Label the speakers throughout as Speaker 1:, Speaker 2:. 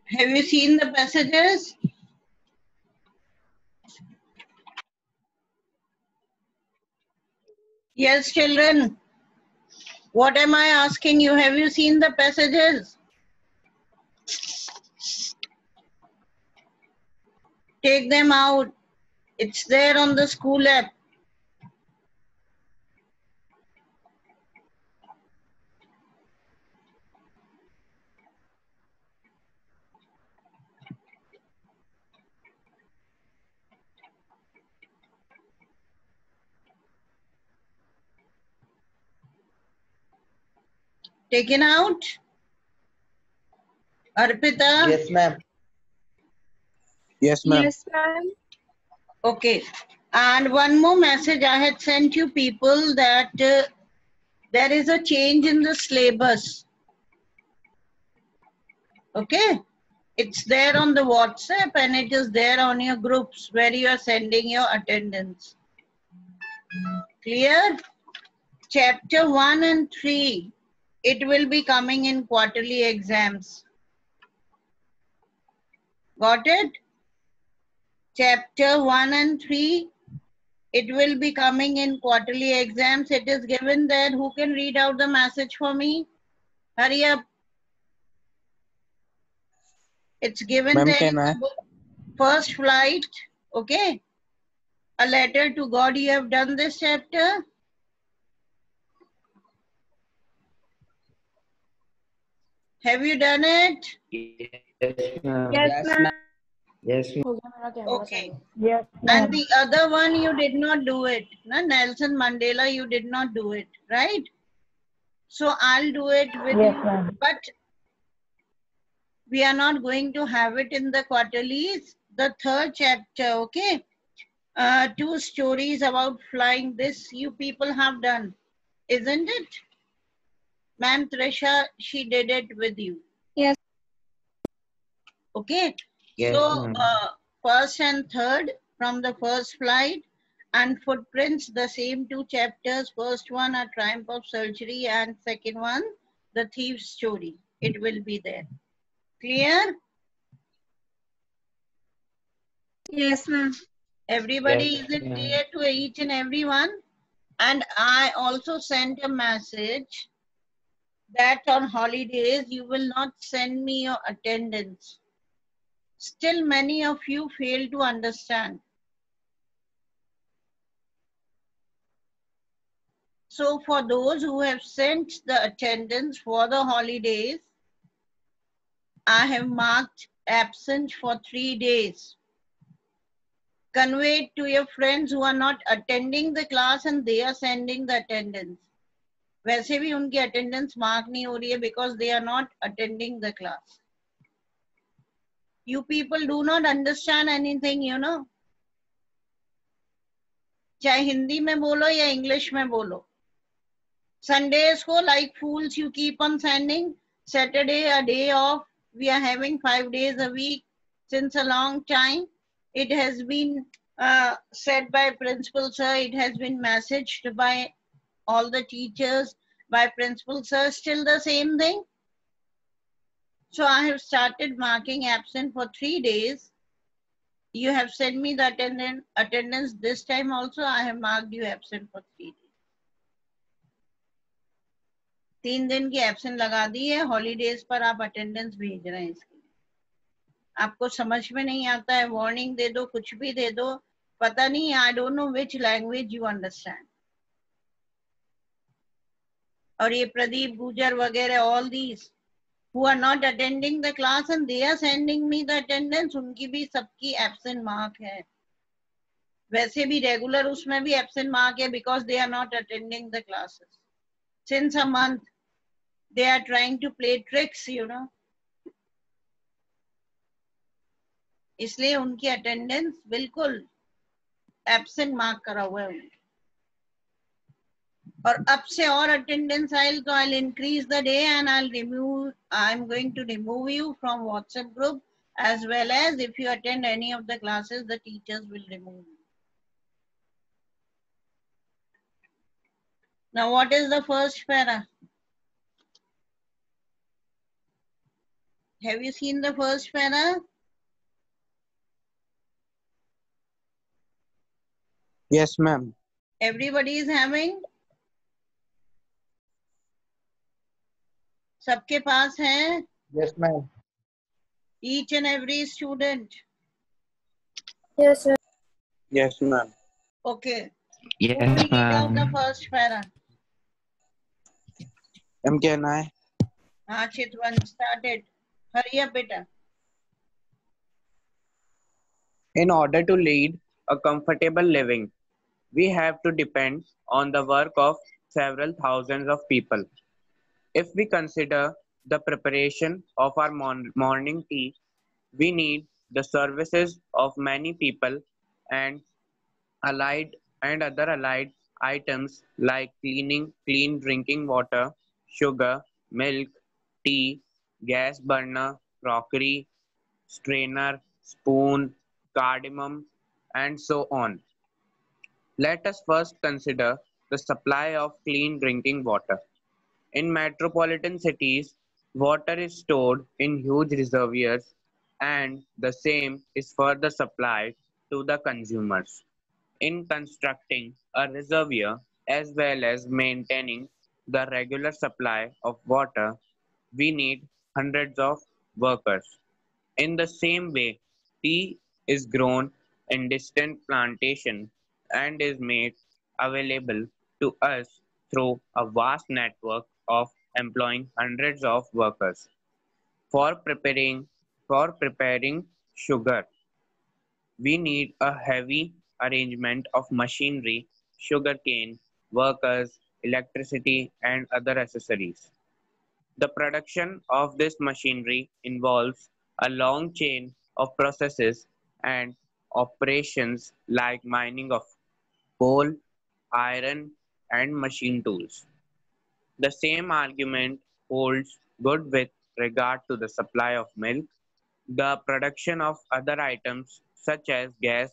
Speaker 1: Have you seen the passages? Yes, children. What am I asking you? Have you seen the passages? Take them out. It's there on the school app. Taken out? Arpita?
Speaker 2: Yes, ma'am.
Speaker 3: Yes, ma'am.
Speaker 4: Yes, ma'am.
Speaker 1: Okay. And one more message I had sent you people that there is a change in the syllabus. Okay. It's there on the WhatsApp and it is there on your groups where you are sending your attendance. Clear? Chapter 1 and 3, it will be coming in quarterly exams. Got it? Chapter 1 and 3, it will be coming in quarterly exams. It is given there. Who can read out the message for me? Hurry up. It's given
Speaker 3: Ma'am,
Speaker 1: there in
Speaker 3: can I?
Speaker 1: the book. First flight. Okay. A letter to God. You have done this chapter. Have you done it?
Speaker 2: Yes, ma'am.
Speaker 4: Yes, ma'am.
Speaker 2: Yes, ma'am.
Speaker 4: हो गया मेरा camera
Speaker 1: Okay.
Speaker 4: चालू.
Speaker 5: Yes,
Speaker 1: And
Speaker 5: ma'am.
Speaker 1: the other one, you did not do it. No, Nelson Mandela, you did not do it, right? So I'll do it with
Speaker 5: Yes,
Speaker 1: you.
Speaker 5: ma'am.
Speaker 1: But we are not going to have it in the quarterlies. The third chapter, okay? 2 stories about flying. This you people have done, isn't it? Ma'am Trisha, she did it with you.
Speaker 4: Yes.
Speaker 1: Okay.
Speaker 2: Yes,
Speaker 1: So
Speaker 2: ma'am.
Speaker 1: first and third from the first flight and footprints, the same 2 chapters. First one, A Triumph of Surgery, and second one, The Thief's Story. It will be there. Clear?
Speaker 4: Yes, ma'am.
Speaker 1: Everybody,
Speaker 2: Yes,
Speaker 1: is it
Speaker 2: ma'am.
Speaker 1: clear to each and everyone? And I also sent a message that on holidays you will not send me your attendance. Still many of you fail to understand. So for those who have sent the attendance for the holidays, I have marked absent for 3 days. Convey it to your friends who are not attending the class and they are sending the attendance. वैसे भी उनकी attendance mark नहीं हो रही है because they are not attending the class. You people do not understand anything, you know. चाहे हिंदी में बोलो या इंग्लिश में बोलो. Sundays को like fools you keep on sending. Saturday a day off. We are having 5 days a week since a long time. It has been said by principal sir. It has been messaged by all the teachers, by principal sir. Still the same thing. So I have started marking absent for 3 days. You have sent me the attendance this time also. I have marked you absent for 3 days. 3 दिन की absent लगा दी है. Holidays पर आप attendance भेज रहे हैं. इसके लिए आपको समझ में नहीं आता है, वार्निंग दे दो, कुछ भी दे दो, पता नहीं. I don't know which language you understand. और ये प्रदीप गुजर वगैरह, all these who are not attending the class and they are sending me the attendance, उनकी भी सबकी absent mark है. वैसे भी रेगुलर उसमें भी absent mark है because they are not attending the classes. Since a month they are trying to play tricks, you know. इसलिए उनकी attendance बिल्कुल absent mark करा हुआ है उनकी. और अब से और attendance आएल तो I'll increase the day and I'm going to remove you from WhatsApp group, as well as if you attend any of the classes, the teachers will remove you. Now what is the first para? Have you seen the first para?
Speaker 3: Yes, ma'am.
Speaker 1: Everybody is having? सबके पास है?
Speaker 3: Yes, ma'am.
Speaker 1: Each and every student.
Speaker 4: Yes, sir.
Speaker 3: Yes, ma'am.
Speaker 1: Okay. Who will
Speaker 2: Yes,
Speaker 1: read out the
Speaker 2: ma'am.
Speaker 1: first para?
Speaker 3: Can I?
Speaker 1: Chitwan, started. Hurry up, beta.
Speaker 5: In order to lead a comfortable living, we have to depend on the work of several thousands of people. If we consider the preparation of our morning tea, we need the services of many people and other allied items like clean drinking water, sugar, milk, tea, gas burner, crockery, strainer, spoon, cardamom, and so on. Let us first consider the supply of clean drinking water. In metropolitan cities, water is stored in huge reservoirs and the same is further supplied to the consumers. In constructing a reservoir as well as maintaining the regular supply of water, we need hundreds of workers. In the same way, tea is grown in distant plantations and is made available to us through a vast network of employing hundreds of workers. For preparing sugar, we need a heavy arrangement of machinery, sugarcane, workers, electricity, and other accessories. The production of this machinery involves a long chain of processes and operations like mining of coal, iron, and machine tools. The same argument holds good with regard to the supply of milk, the production of other items such as gas,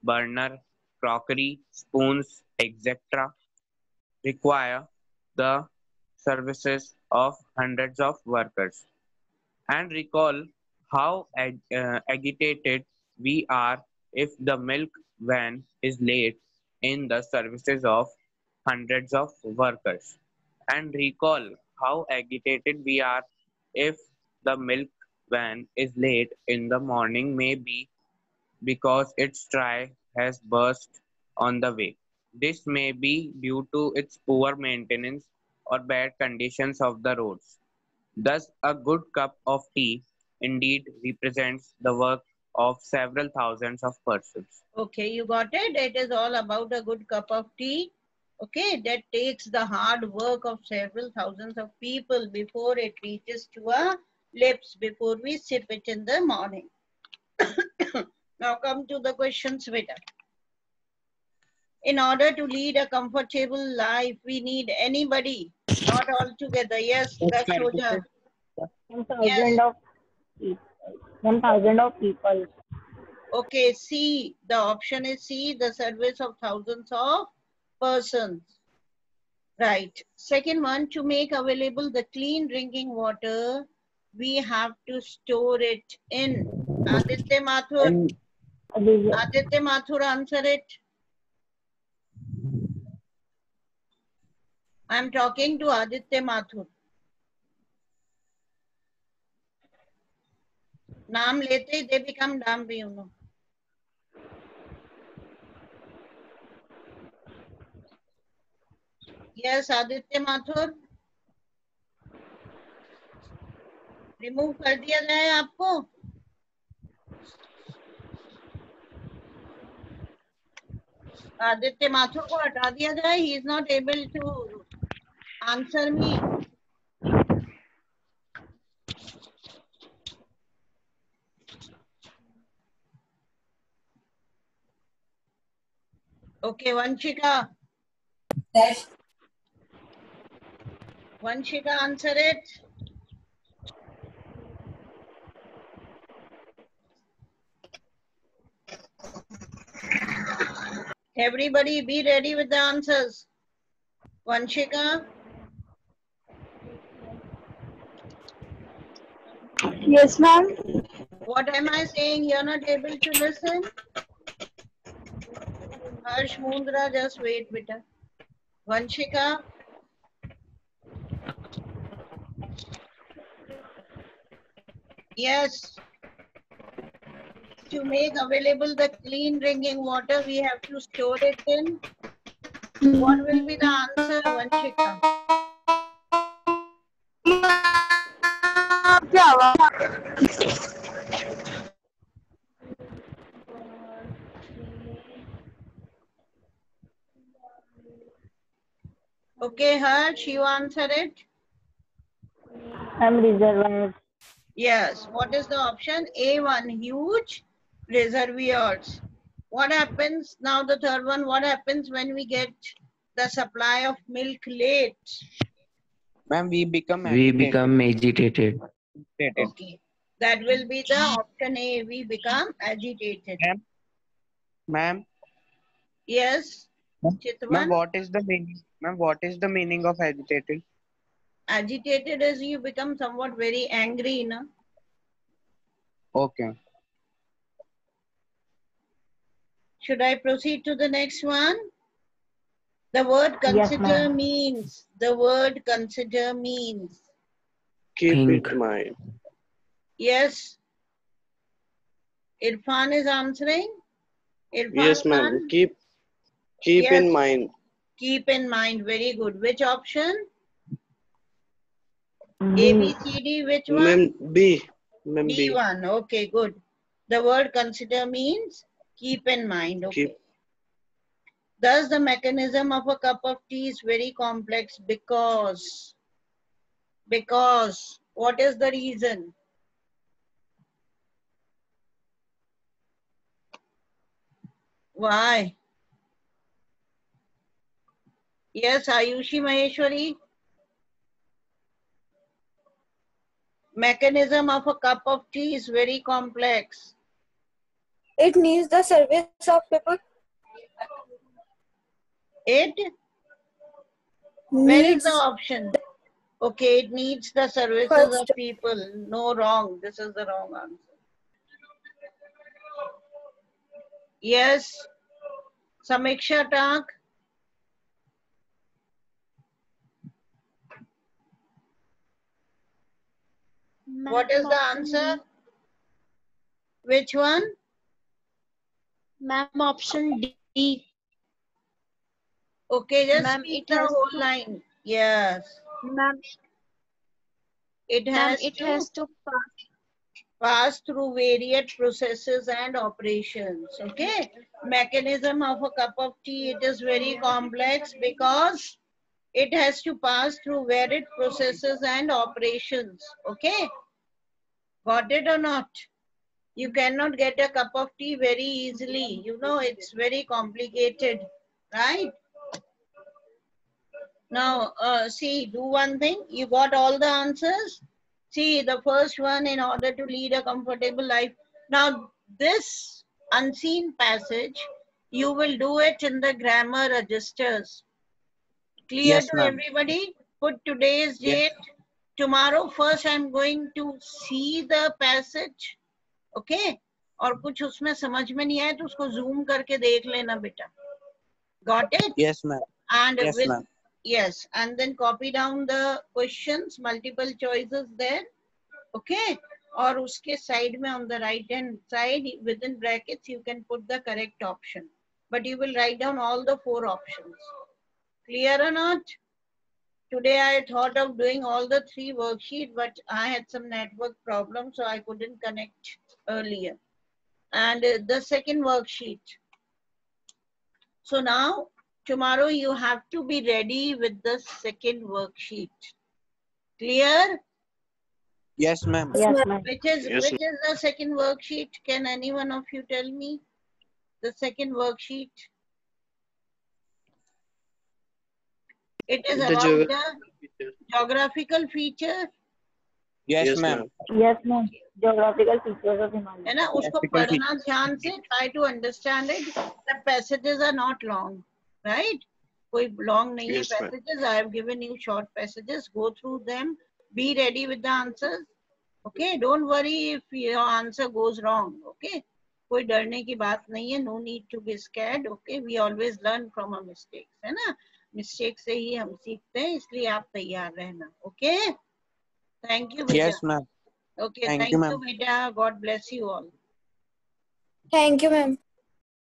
Speaker 5: burner, crockery, spoons, etc. require the services of hundreds of workers. And recall how agitated we are if the milk van is late in the services of hundreds of workers. And recall how agitated we are if the milk van is late in the morning, maybe because its try has burst on the way. This may be due to its poor maintenance or bad conditions of the roads. Thus, a good cup of tea indeed represents the work of several thousands of persons.
Speaker 1: Okay, you got it? It is all about a good cup of tea. Okay, that takes the hard work of several thousands of people before it reaches to our lips, before we sip it in the morning. Now come to the questions, beta. In order to lead a comfortable life, we need anybody, not all together. Yes, Dakshoja.
Speaker 4: 1,000
Speaker 1: Yes.
Speaker 4: of people. 1,000 of people.
Speaker 1: Okay, C. The option is C, the service of thousands of persons. Right. Second one, to make available the clean drinking water, we have to store it in. Aditya Mathur. Aditya Mathur, answer it. I'm talking to Aditya Mathur. नाम लेते ही they become dumb, you know. Yes, Aditya Mathur. Remove कर दिया जाए आपको? आदित्य माथुर को हटा दिया जाए? He is not able to answer me. Okay, Vanshika. Vanshika, answer it. Everybody be ready with the answers. Vanshika.
Speaker 4: Yes, ma'am.
Speaker 1: What am I saying? You're not able to listen? Harsh Mundra, just wait, beta. Vanshika? Yes. To make available the clean drinking water, we have to store it in. What will be the answer, Vanshika?
Speaker 4: क्या हुआ?
Speaker 1: Okay, Harsh, you answer it.
Speaker 4: Ma'am, reservoirs.
Speaker 1: Yes. What is the option? A1, huge reservoirs. What happens now? The third one, what happens when we get the supply of milk late?
Speaker 3: Ma'am, we become
Speaker 2: We
Speaker 3: agitated.
Speaker 2: become agitated.
Speaker 1: Okay. That will be the option A. We become agitated.
Speaker 3: Ma'am,
Speaker 1: Yes.
Speaker 3: ma'am,
Speaker 1: Chitwan?
Speaker 3: what is the meaning? Ma'am, what is the meaning of agitated?
Speaker 1: Agitated is you become somewhat very angry, no?
Speaker 3: Okay.
Speaker 1: Should I proceed to the next one? The word consider
Speaker 4: ma'am.
Speaker 1: means. The word consider means.
Speaker 6: Keep
Speaker 2: Think.
Speaker 6: it in mind.
Speaker 1: Yes. Irfan is answering. Irfan
Speaker 6: Yes, ma'am.
Speaker 1: Khan?
Speaker 6: Keep
Speaker 1: Yes.
Speaker 6: in mind.
Speaker 1: Keep in mind. Very good. Which option?
Speaker 4: B.
Speaker 1: A, B, C, D. Which one?
Speaker 6: Ma'am, B. Ma'am, B.
Speaker 1: B1. Okay, good. The word consider means keep in mind. Okay.
Speaker 6: Keep.
Speaker 1: Thus, the mechanism of a cup of tea is very complex because what is the reason? Why? Yes, Ayushi Maheshwari. Mechanism of a cup of tea is very complex.
Speaker 7: It needs the service of people.
Speaker 1: It? Where is
Speaker 7: Needs
Speaker 1: the option? Okay, it needs the services
Speaker 7: First.
Speaker 1: of people. No, wrong. This is the wrong answer. Yes. Samiksha Tak. What is the answer? Which one?
Speaker 7: Ma'am, option D.
Speaker 1: Okay, just
Speaker 7: Ma'am,
Speaker 1: speak
Speaker 7: it
Speaker 1: the
Speaker 7: has
Speaker 1: whole
Speaker 7: to-
Speaker 1: line. Yes.
Speaker 7: Ma'am,
Speaker 1: It
Speaker 7: ma'am,
Speaker 1: has
Speaker 7: it
Speaker 1: to
Speaker 7: has to
Speaker 1: pass through varied processes and operations. Okay. Mechanism of a cup of tea, it is very complex because it has to pass through varied processes and operations. Okay. Got it or not? You cannot get a cup of tea very easily. You know, it's very complicated, right? Now, see, do one thing. You got all the answers. See, the first one, in order to lead a comfortable life. Now, this unseen passage, you will do it in the grammar registers. Clear
Speaker 3: Yes,
Speaker 1: to
Speaker 3: ma'am.
Speaker 1: everybody? Put today's
Speaker 3: Yes.
Speaker 1: date. Tomorrow, first, I'm going to see the passage. Okay? और कुछ उसमें समझ में नहीं आए तो उसको zoom करके देख लेना बेटा. Got it?
Speaker 3: Yes, ma'am.
Speaker 1: And
Speaker 3: Yes,
Speaker 1: with
Speaker 3: ma'am.
Speaker 1: yes, and then copy down the questions, multiple choices there. Okay? और उसके side में on the right hand side within brackets you can put the correct option. But you will write down all the 4 options. Clear or not? Today I thought of doing all the 3 worksheets, but I had some network problems, so I couldn't connect earlier. And the second worksheet. So now, tomorrow you have to be ready with the second worksheet. Clear?
Speaker 3: Yes, ma'am.
Speaker 4: Yes, ma'am.
Speaker 1: Which is
Speaker 6: Yes,
Speaker 1: the second worksheet? Can any one of you tell me? The second worksheet. It is
Speaker 6: The
Speaker 1: about the geographical feature.
Speaker 3: Yes,
Speaker 6: Yes,
Speaker 3: ma'am.
Speaker 6: ma'am.
Speaker 4: Yes, ma'am. Geographical features of Himalaya.
Speaker 1: है ना उसको
Speaker 3: Geographical
Speaker 1: पढ़ना ध्यान से, try to understand it. The passages are not long, right? कोई long नहीं है
Speaker 6: Yes, ma'am.
Speaker 1: passages. I have given you short passages. Go through them. Be ready with the answers. Okay, don't worry if your answer goes wrong. Okay, कोई डरने की बात नहीं है. No need to be scared. Okay, we always learn from our mistakes, है ना? Mistake से ही हम सीखते हैं, इसलिए आप तैयार रहना. Okay, thank you बेटा.
Speaker 3: Yes, ma'am.
Speaker 1: Okay,
Speaker 3: Thank
Speaker 1: thank
Speaker 3: you,
Speaker 1: you
Speaker 3: ma'am.
Speaker 1: बेटा. God bless you all.
Speaker 7: Thank you, ma'am.